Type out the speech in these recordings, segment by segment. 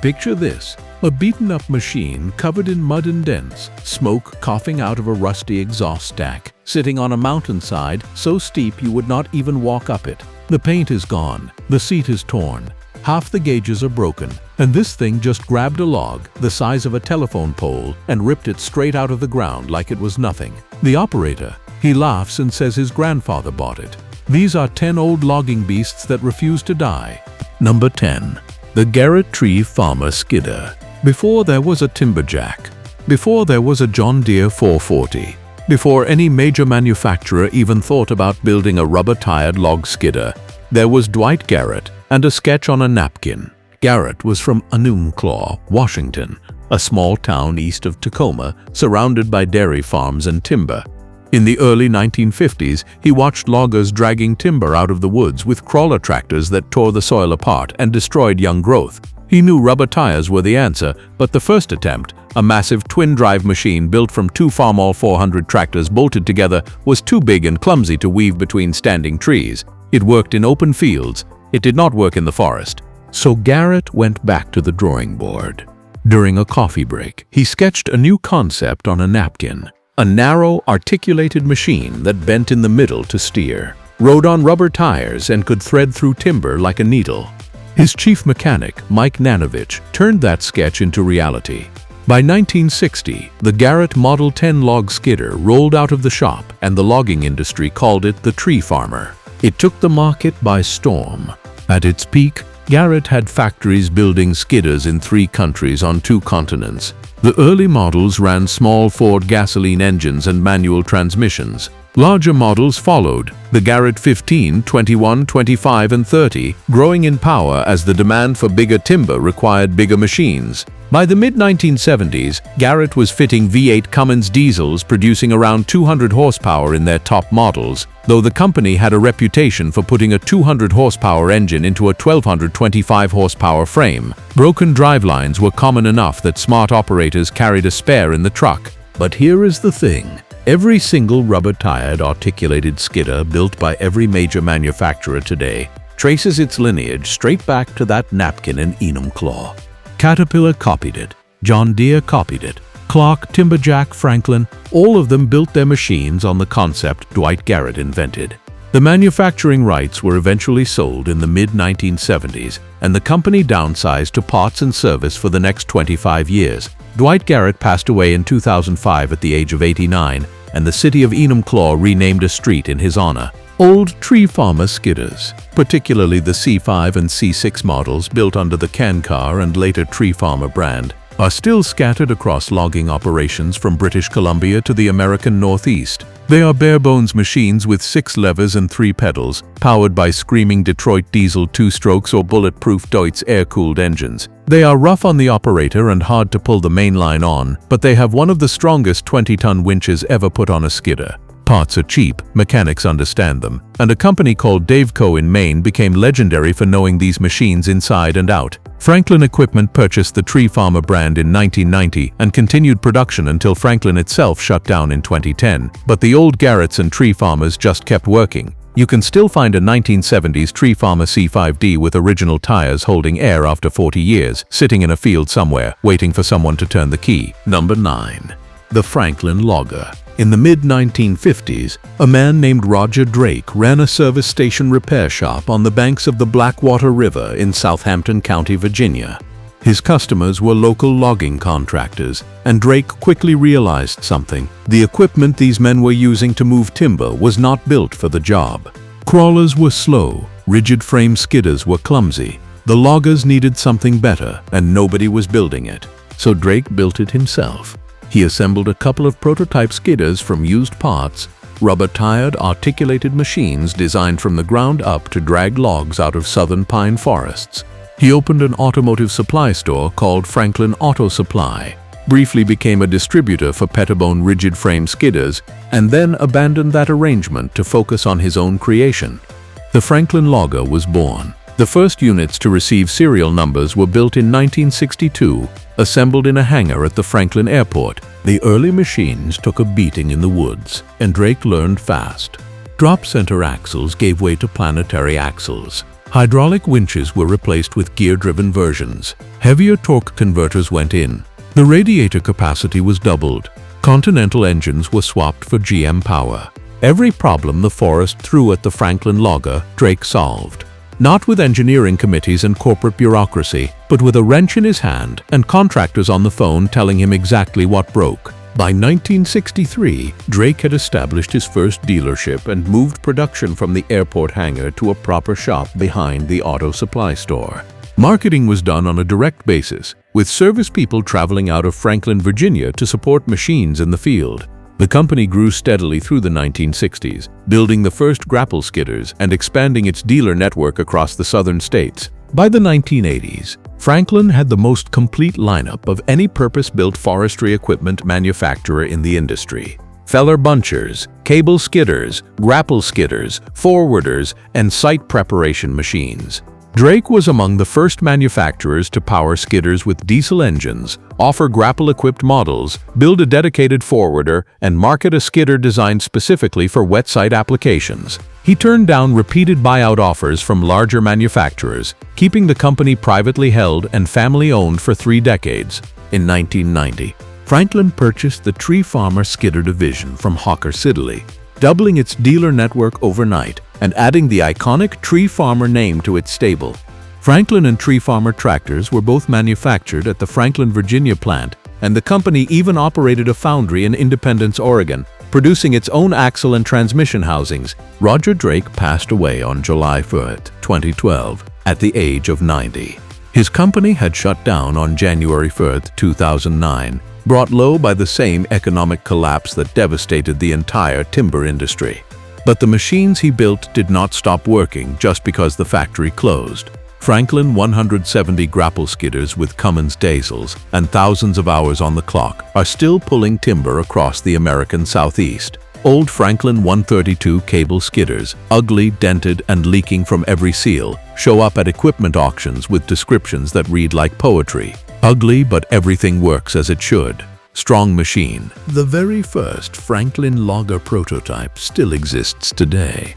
Picture this: a beaten-up machine covered in mud and dents, smoke coughing out of a rusty exhaust stack, sitting on a mountainside so steep you would not even walk up it. The paint is gone, the seat is torn, half the gauges are broken, and this thing just grabbed a log the size of a telephone pole and ripped it straight out of the ground like it was nothing. The operator, he laughs and says his grandfather bought it. These are 10 old logging beasts that refuse to die. Number 10. The Garrett Tree Farmer skidder. Before there was a Timberjack, before there was a John Deere 440, before any major manufacturer even thought about building a rubber-tired log skidder, there was Dwight Garrett and a sketch on a napkin. Garrett was from Enumclaw, Washington, a small town east of Tacoma, surrounded by dairy farms and timber. In the early 1950s, he watched loggers dragging timber out of the woods with crawler tractors that tore the soil apart and destroyed young growth. He knew rubber tires were the answer, but the first attempt, a massive twin-drive machine built from 2 Farmall 400 tractors bolted together, was too big and clumsy to weave between standing trees. It worked in open fields. It did not work in the forest. So Garrett went back to the drawing board. During a coffee break, he sketched a new concept on a napkin. A narrow, articulated machine that bent in the middle to steer, rode on rubber tires and could thread through timber like a needle. His chief mechanic, Mike Nanovich, turned that sketch into reality. By 1960, the Garrett Model 10 log skidder rolled out of the shop, and the logging industry called it the Tree Farmer. It took the market by storm. At its peak, Garrett had factories building skidders in 3 countries on 2 continents. The early models ran small Ford gasoline engines and manual transmissions. Larger models followed, the Garrett 15, 21, 25, and 30, growing in power as the demand for bigger timber required bigger machines. By the mid-1970s, Garrett was fitting V8 Cummins diesels producing around 200 horsepower in their top models, though the company had a reputation for putting a 200 horsepower engine into a 1225 horsepower frame. Broken drivelines were common enough that smart operators carried a spare in the truck. But here is the thing. Every single rubber-tired articulated skidder built by every major manufacturer today traces its lineage straight back to that napkin in Enumclaw. Caterpillar copied it, John Deere copied it, Clark, Timberjack, Franklin, all of them built their machines on the concept Dwight Garrett invented. The manufacturing rights were eventually sold in the mid-1970s, and the company downsized to parts and service for the next 25 years. Dwight Garrett passed away in 2005 at the age of 89, and the city of Enumclaw renamed a street in his honor. Old Tree Farmer skidders, particularly the C5 and C6 models built under the Can-Car and later Tree Farmer brand, are still scattered across logging operations from British Columbia to the American Northeast. They are bare-bones machines with 6 levers and 3 pedals, powered by screaming Detroit diesel 2-strokes or bulletproof Deutz air-cooled engines. They are rough on the operator and hard to pull the main line on, but they have one of the strongest 20-ton winches ever put on a skidder. Parts are cheap, mechanics understand them, and a company called Daveco in Maine became legendary for knowing these machines inside and out. Franklin Equipment purchased the Tree Farmer brand in 1990 and continued production until Franklin itself shut down in 2010. But the old Garretts and Tree Farmers just kept working. You can still find a 1970s Tree Farmer C5D with original tires holding air after 40 years, sitting in a field somewhere, waiting for someone to turn the key. Number 9. The Franklin Logger. In the mid-1950s, a man named Roger Drake ran a service station repair shop on the banks of the Blackwater River in Southampton County, Virginia. His customers were local logging contractors, and Drake quickly realized something. The equipment these men were using to move timber was not built for the job. Crawlers were slow, rigid frame skidders were clumsy. The loggers needed something better, and nobody was building it. So Drake built it himself. He assembled a couple of prototype skidders from used parts, rubber-tired, articulated machines designed from the ground up to drag logs out of southern pine forests. He opened an automotive supply store called Franklin Auto Supply, briefly became a distributor for Pettibone rigid frame skidders, and then abandoned that arrangement to focus on his own creation. The Franklin Logger was born. The first units to receive serial numbers were built in 1962, assembled in a hangar at the Franklin Airport. The early machines took a beating in the woods, and Drake learned fast. Drop center axles gave way to planetary axles. Hydraulic winches were replaced with gear-driven versions. Heavier torque converters went in. The radiator capacity was doubled. Continental engines were swapped for GM power. Every problem the Forest threw at the Franklin logger, Drake solved. Not with engineering committees and corporate bureaucracy, but with a wrench in his hand and contractors on the phone telling him exactly what broke. By 1963, Drake had established his first dealership and moved production from the airport hangar to a proper shop behind the auto supply store. Marketing was done on a direct basis, with service people traveling out of Franklin, Virginia to support machines in the field. The company grew steadily through the 1960s, building the first grapple skidders and expanding its dealer network across the southern states. By the 1980s, Franklin had the most complete lineup of any purpose-built forestry equipment manufacturer in the industry. Feller bunchers, cable skidders, grapple skidders, forwarders, and site preparation machines. Drake was among the first manufacturers to power skidders with diesel engines, offer grapple-equipped models, build a dedicated forwarder, and market a skidder designed specifically for wet site applications. He turned down repeated buyout offers from larger manufacturers, keeping the company privately held and family-owned for 3 decades. In 1990, Franklin purchased the Tree Farmer skidder division from Hawker Siddeley, doubling its dealer network overnight and adding the iconic Tree Farmer name to its stable. Franklin and Tree Farmer tractors were both manufactured at the Franklin, Virginia plant, and the company even operated a foundry in Independence, Oregon, producing its own axle and transmission housings. Roger Drake passed away on July 1, 2012, at the age of 90. His company had shut down on January 1, 2009, brought low by the same economic collapse that devastated the entire timber industry. But the machines he built did not stop working just because the factory closed. Franklin 170 grapple skidders with Cummins diesels and thousands of hours on the clock are still pulling timber across the American Southeast. Old Franklin 132 cable skidders, ugly, dented, and leaking from every seal, show up at equipment auctions with descriptions that read like poetry. Ugly, but everything works as it should. Strong machine. The very first Franklin logger prototype still exists today.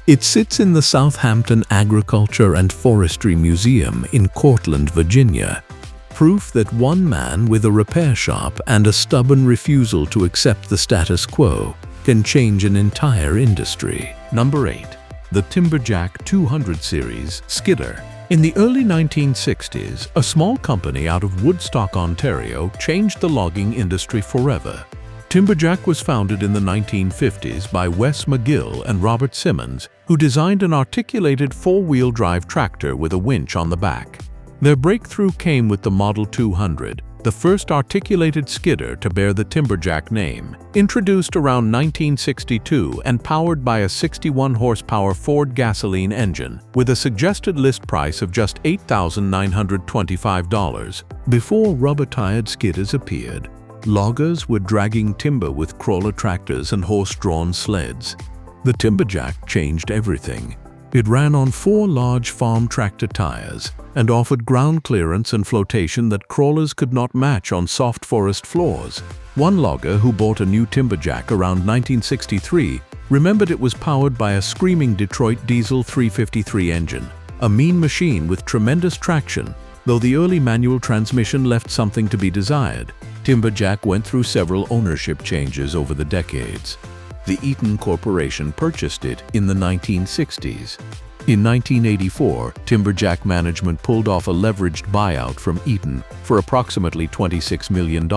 It sits in the Southampton Agriculture and Forestry Museum in Cortland, Virginia. Proof that one man with a repair shop and a stubborn refusal to accept the status quo can change an entire industry. Number 8. The Timberjack 200 Series skidder. In the early 1960s, a small company out of Woodstock, Ontario, changed the logging industry forever. Timberjack was founded in the 1950s by Wes Madill and Robert Simmons, who designed an articulated 4-wheel drive tractor with a winch on the back. Their breakthrough came with the Model 200, the first articulated skidder to bear the Timberjack name. Introduced around 1962 and powered by a 61-horsepower Ford gasoline engine, with a suggested list price of just $8,925. Before rubber-tired skidders appeared, loggers were dragging timber with crawler tractors and horse-drawn sleds. The Timberjack changed everything. It ran on 4 large farm tractor tires and offered ground clearance and flotation that crawlers could not match on soft forest floors. One logger who bought a new Timberjack around 1963 remembered it was powered by a screaming Detroit diesel 353 engine, a mean machine with tremendous traction, though the early manual transmission left something to be desired. Timberjack went through several ownership changes over the decades. The Eaton Corporation purchased it in the 1960s. In 1984, Timberjack management pulled off a leveraged buyout from Eaton for approximately $26 million.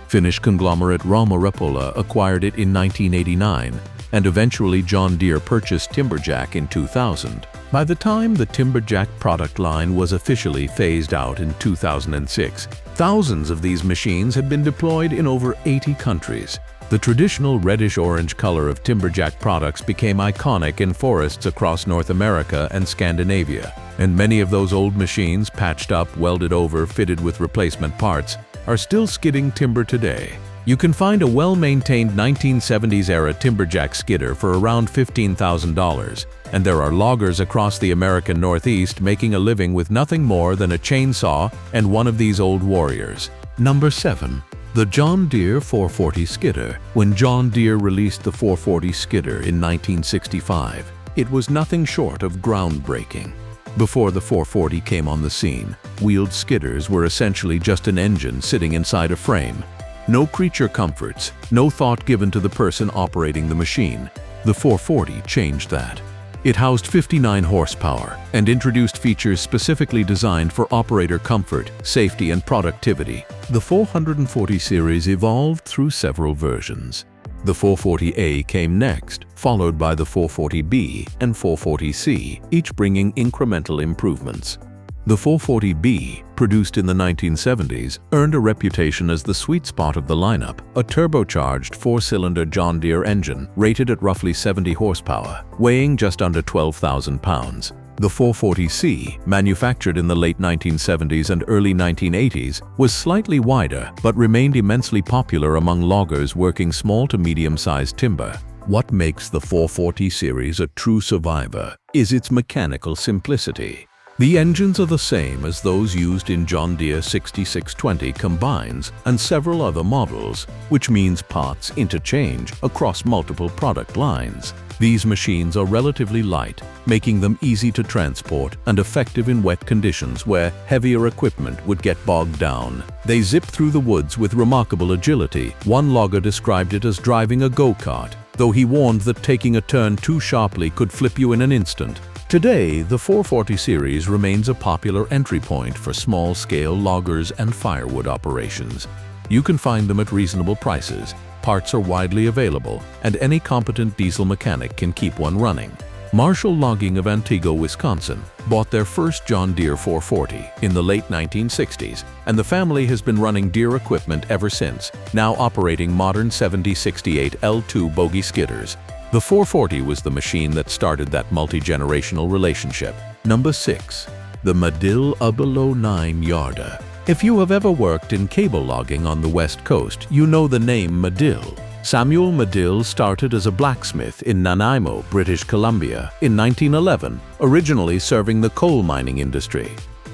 Finnish conglomerate Rauma Repola acquired it in 1989, and eventually John Deere purchased Timberjack in 2000. By the time the Timberjack product line was officially phased out in 2006, thousands of these machines had been deployed in over 80 countries. The traditional reddish-orange color of Timberjack products became iconic in forests across North America and Scandinavia, and many of those old machines, patched up, welded over, fitted with replacement parts, are still skidding timber today. You can find a well-maintained 1970s-era Timberjack skidder for around $15,000, and there are loggers across the American Northeast making a living with nothing more than a chainsaw and one of these old warriors. Number 7. The John Deere 440 skidder. When John Deere released the 440 skidder in 1965, It was nothing short of groundbreaking. Before the 440 came on the scene, wheeled skidders were essentially just an engine sitting inside a frame. No creature comforts, no thought given to the person operating the machine. The 440 changed that. It housed 59 horsepower and introduced features specifically designed for operator comfort, safety, and productivity. The 440 series evolved through several versions. The 440A came next, followed by the 440B and 440C, each bringing incremental improvements. The 440B, produced in the 1970s, earned a reputation as the sweet spot of the lineup, a turbocharged four-cylinder John Deere engine rated at roughly 70 horsepower, weighing just under 12,000 pounds. The 440C, manufactured in the late 1970s and early 1980s, was slightly wider but remained immensely popular among loggers working small to medium-sized timber. What makes the 440 series a true survivor is its mechanical simplicity. The engines are the same as those used in John Deere 6620 combines and several other models, which means parts interchange across multiple product lines. These machines are relatively light, making them easy to transport and effective in wet conditions where heavier equipment would get bogged down. They zip through the woods with remarkable agility. One logger described it as driving a go-kart, though he warned that taking a turn too sharply could flip you in an instant. Today, the 440 series remains a popular entry point for small-scale loggers and firewood operations. You can find them at reasonable prices, parts are widely available, and any competent diesel mechanic can keep one running. Marshall Logging of Antigua, Wisconsin, bought their first John Deere 440 in the late 1960s, and the family has been running Deere equipment ever since, now operating modern 7068 L2 bogie skidders. The 440 was the machine that started that multi-generational relationship. Number 6. The Madill Below 9 Yarder. If you have ever worked in cable logging on the West Coast, you know the name Madill. Samuel Madill started as a blacksmith in Nanaimo, British Columbia, in 1911, originally serving the coal mining industry.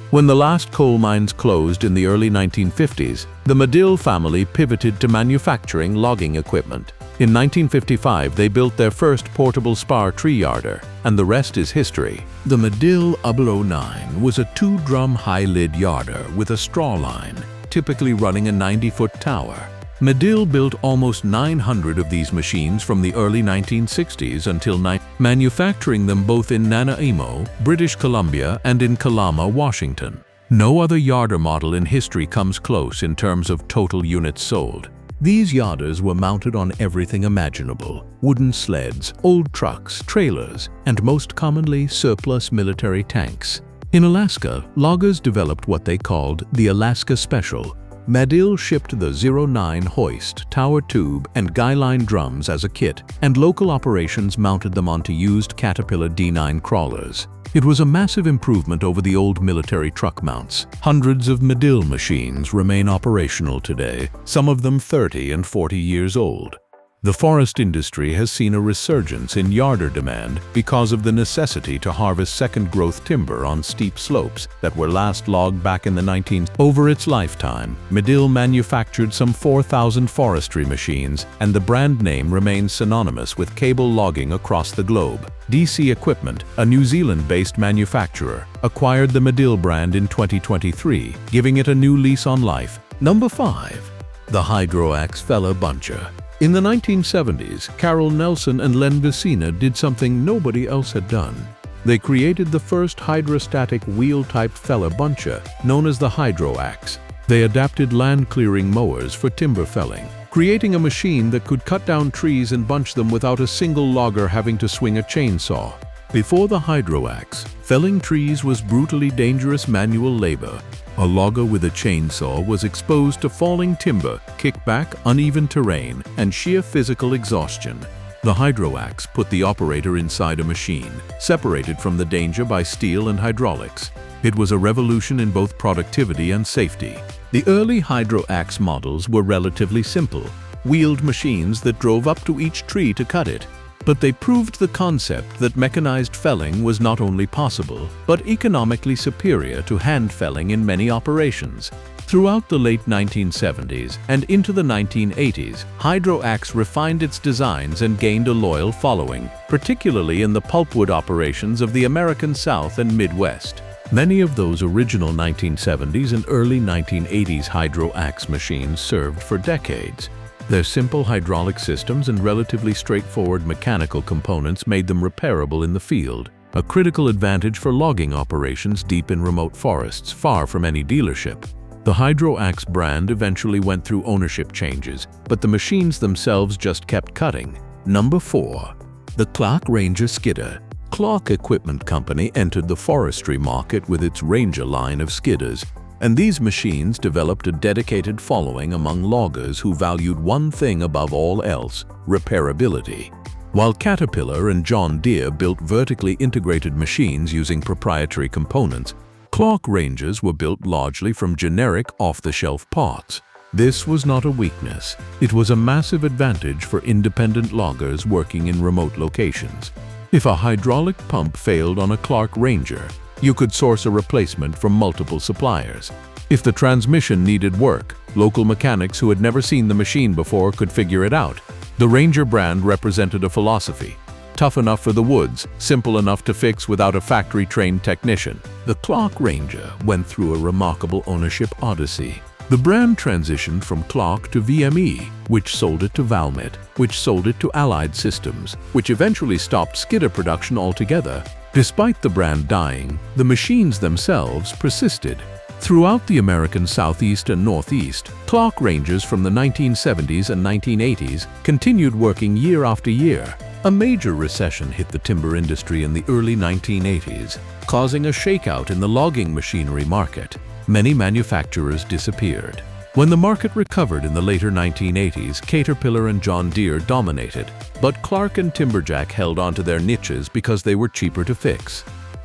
When the last coal mines closed in the early 1950s, the Madill family pivoted to manufacturing logging equipment. In 1955, they built their first portable spar tree yarder, and the rest is history. The Madill Below 9 was a 2-drum high-lid yarder with a straw line, typically running a 90-foot tower. Madill built almost 900 of these machines from the early 1960s until manufacturing them both in Nanaimo, British Columbia, and in Kalama, Washington. No other yarder model in history comes close in terms of total units sold. These yarders were mounted on everything imaginable: wooden sleds, old trucks, trailers, and most commonly surplus military tanks. In Alaska, loggers developed what they called the Alaska Special. Madill shipped the 09 hoist, tower tube, and guy line drums as a kit, and local operations mounted them onto used Caterpillar D9 crawlers. It was a massive improvement over the old military truck mounts. Hundreds of Madill machines remain operational today, some of them 30 and 40 years old. The forest industry has seen a resurgence in yarder demand because of the necessity to harvest second-growth timber on steep slopes that were last logged back in the 19th. Over its lifetime, Madill manufactured some 4,000 forestry machines, and the brand name remains synonymous with cable logging across the globe. DC Equipment, a New Zealand-based manufacturer, acquired the Madill brand in 2023, giving it a new lease on life. Number 5. The Hydro-Axe Feller Buncher. In the 1970s, Carol Nelson and Len Vicina did something nobody else had done. They created the first hydrostatic wheel-type feller buncher, known as the Hydro-Axe. They adapted land-clearing mowers for timber felling, creating a machine that could cut down trees and bunch them without a single logger having to swing a chainsaw. Before the Hydro-Axe, felling trees was brutally dangerous manual labor. A logger with a chainsaw was exposed to falling timber, kickback, uneven terrain, and sheer physical exhaustion. The Hydro-Axe put the operator inside a machine, separated from the danger by steel and hydraulics. It was a revolution in both productivity and safety. The early Hydro-Axe models were relatively simple, wheeled machines that drove up to each tree to cut it. But they proved the concept that mechanized felling was not only possible, but economically superior to hand felling in many operations. Throughout the late 1970s and into the 1980s, Hydro-Axe refined its designs and gained a loyal following, particularly in the pulpwood operations of the American South and Midwest. Many of those original 1970s and early 1980s Hydro-Axe machines served for decades. Their simple hydraulic systems and relatively straightforward mechanical components made them repairable in the field, a critical advantage for logging operations deep in remote forests far from any dealership. The Hydro-Axe brand eventually went through ownership changes, but the machines themselves just kept cutting. Number 4. The Clark Ranger Skidder. Clark Equipment Company entered the forestry market with its Ranger line of skidders, and these machines developed a dedicated following among loggers who valued one thing above all else: repairability. While Caterpillar and John Deere built vertically integrated machines using proprietary components, Clark Rangers were built largely from generic off-the-shelf parts. This was not a weakness. It was a massive advantage for independent loggers working in remote locations. If a hydraulic pump failed on a Clark Ranger, you could source a replacement from multiple suppliers. If the transmission needed work, local mechanics who had never seen the machine before could figure it out. The Ranger brand represented a philosophy: tough enough for the woods, simple enough to fix without a factory-trained technician. The Clark Ranger went through a remarkable ownership odyssey. The brand transitioned from Clark to VME, which sold it to Valmet, which sold it to Allied Systems, which eventually stopped skidder production altogether. Despite the brand dying, the machines themselves persisted. Throughout the American Southeast and Northeast, Clark Rangers from the 1970s and 1980s continued working year after year. A major recession hit the timber industry in the early 1980s, causing a shakeout in the logging machinery market. Many manufacturers disappeared. When the market recovered in the later 1980s, Caterpillar and John Deere dominated, but Clark and Timberjack held onto their niches because they were cheaper to fix.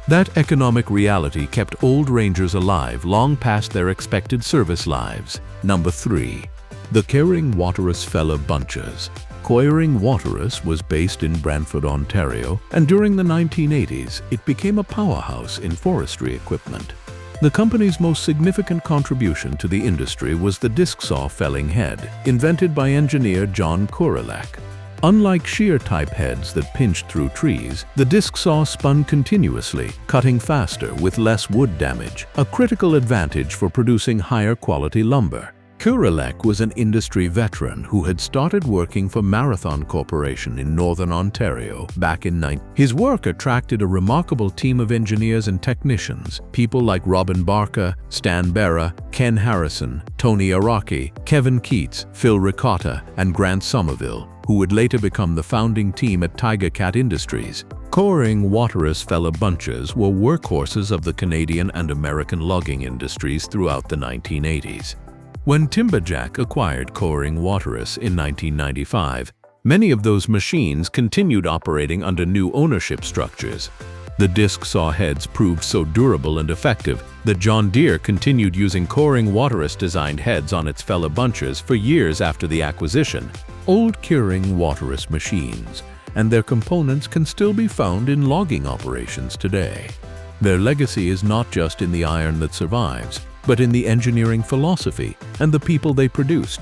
That economic reality kept old Rangers alive long past their expected service lives. Number 3. The Koehring Waterous Feller Bunches. Koehring Waterous was based in Brantford, Ontario, and during the 1980s, it became a powerhouse in forestry equipment. The company's most significant contribution to the industry was the disc saw felling head, invented by engineer John Deere. Unlike shear-type heads that pinched through trees, the disc saw spun continuously, cutting faster with less wood damage, a critical advantage for producing higher-quality lumber. Deere was an industry veteran who had started working for Marathon Corporation in Northern Ontario back in 19. His work attracted a remarkable team of engineers and technicians, people like Robin Barker, Stan Berra, Ken Harrison, Tony Araki, Kevin Keats, Phil Ricotta, and Grant Somerville, who would later become the founding team at Tigercat Industries. Koehring Waterous Feller Bunches were workhorses of the Canadian and American logging industries throughout the 1980s. When Timberjack acquired Koehring Waterous in 1995, many of those machines continued operating under new ownership structures. The disc saw heads proved so durable and effective that John Deere continued using Koehring Waterous designed heads on its Feller Bunches for years after the acquisition. Old Koehring Waterous machines and their components can still be found in logging operations today. Their legacy is not just in the iron that survives, but in the engineering philosophy and the people they produced.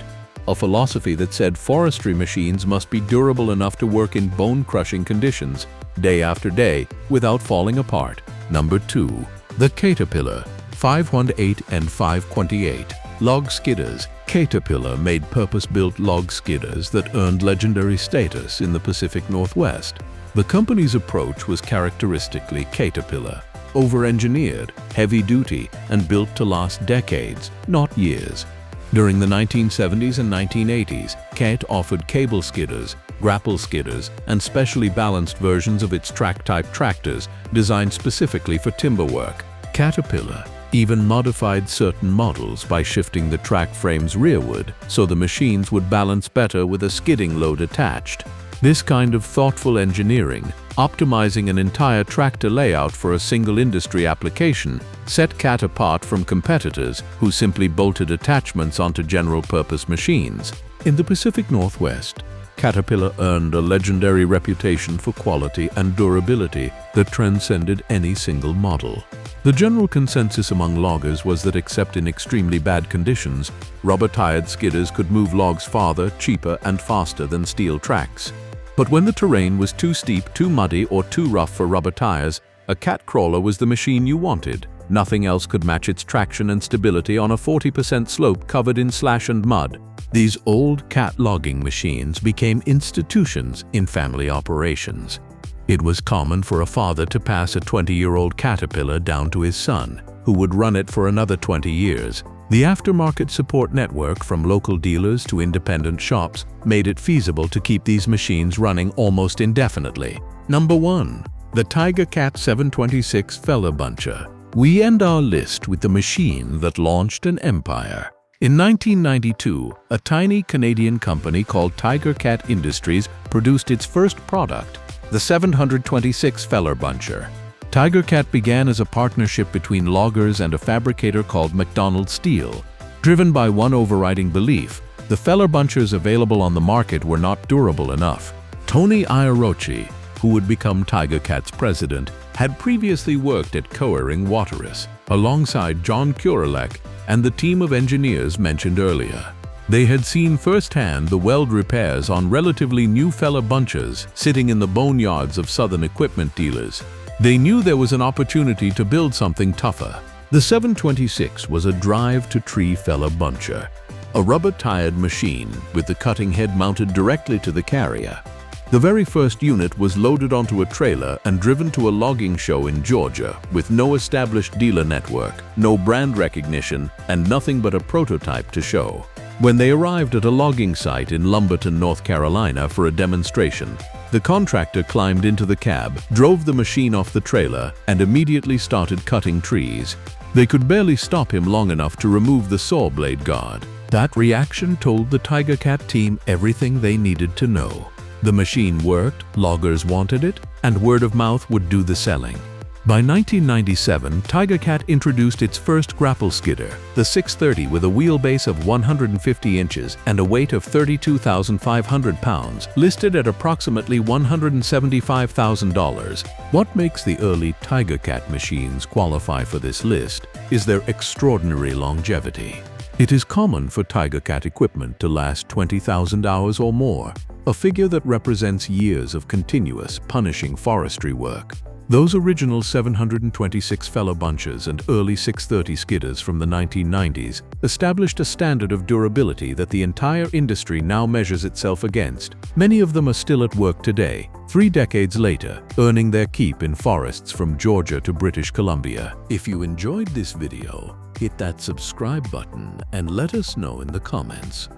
A philosophy that said forestry machines must be durable enough to work in bone-crushing conditions, day after day, without falling apart. Number 2. The Caterpillar 518 and 528 Log Skidders. Caterpillar made purpose-built log skidders that earned legendary status in the Pacific Northwest. The company's approach was characteristically Caterpillar: over-engineered, heavy-duty, and built to last decades, not years. During the 1970s and 1980s, Cat offered cable skidders, grapple skidders, and specially balanced versions of its track-type tractors designed specifically for timber work. Caterpillar even modified certain models by shifting the track frames rearward so the machines would balance better with a skidding load attached. This kind of thoughtful engineering, optimizing an entire tractor layout for a single industry application, set Cat apart from competitors who simply bolted attachments onto general-purpose machines. In the Pacific Northwest, Caterpillar earned a legendary reputation for quality and durability that transcended any single model. The general consensus among loggers was that except in extremely bad conditions, rubber-tired skidders could move logs farther, cheaper, and faster than steel tracks. But when the terrain was too steep, too muddy, or too rough for rubber tires, a cat crawler was the machine you wanted. Nothing else could match its traction and stability on a 40% slope covered in slash and mud. These old cat logging machines became institutions in family operations. It was common for a father to pass a 20-year-old Caterpillar down to his son, who would run it for another 20 years. The aftermarket support network from local dealers to independent shops made it feasible to keep these machines running almost indefinitely. Number 1. The Tigercat 726 Feller Buncher. We end our list with the machine that launched an empire. In 1992, a tiny Canadian company called Tigercat Industries produced its first product, the 726 Feller Buncher. Tigercat began as a partnership between loggers and a fabricator called McDonald Steel. Driven by one overriding belief, the Feller Bunchers available on the market were not durable enough. Tony Iarocci, who would become Tigercat's president, had previously worked at Koehring Waterous, alongside John Deere and the team of engineers mentioned earlier. They had seen firsthand the weld repairs on relatively new Feller Bunchers sitting in the boneyards of southern equipment dealers. They knew there was an opportunity to build something tougher. The 726 was a drive-to-tree Feller Buncher, a rubber-tired machine with the cutting head mounted directly to the carrier. The very first unit was loaded onto a trailer and driven to a logging show in Georgia with no established dealer network, no brand recognition, and nothing but a prototype to show. When they arrived at a logging site in Lumberton, North Carolina for a demonstration, the contractor climbed into the cab, drove the machine off the trailer, and immediately started cutting trees. They could barely stop him long enough to remove the saw blade guard. That reaction told the Tigercat team everything they needed to know. The machine worked, loggers wanted it, and word of mouth would do the selling. By 1997, Tigercat introduced its first grapple skidder, the 630, with a wheelbase of 150 inches and a weight of 32,500 pounds, listed at approximately $175,000. What makes the early Tigercat machines qualify for this list is their extraordinary longevity. It is common for Tigercat equipment to last 20,000 hours or more, a figure that represents years of continuous, punishing forestry work. Those original 726 Feller Bunchers and early 630 skidders from the 1990s established a standard of durability that the entire industry now measures itself against. Many of them are still at work today, 3 decades later, earning their keep in forests from Georgia to British Columbia. If you enjoyed this video, hit that subscribe button and let us know in the comments.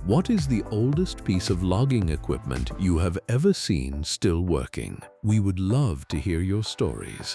What is the oldest piece of logging equipment you have ever seen still working? We would love to hear your stories.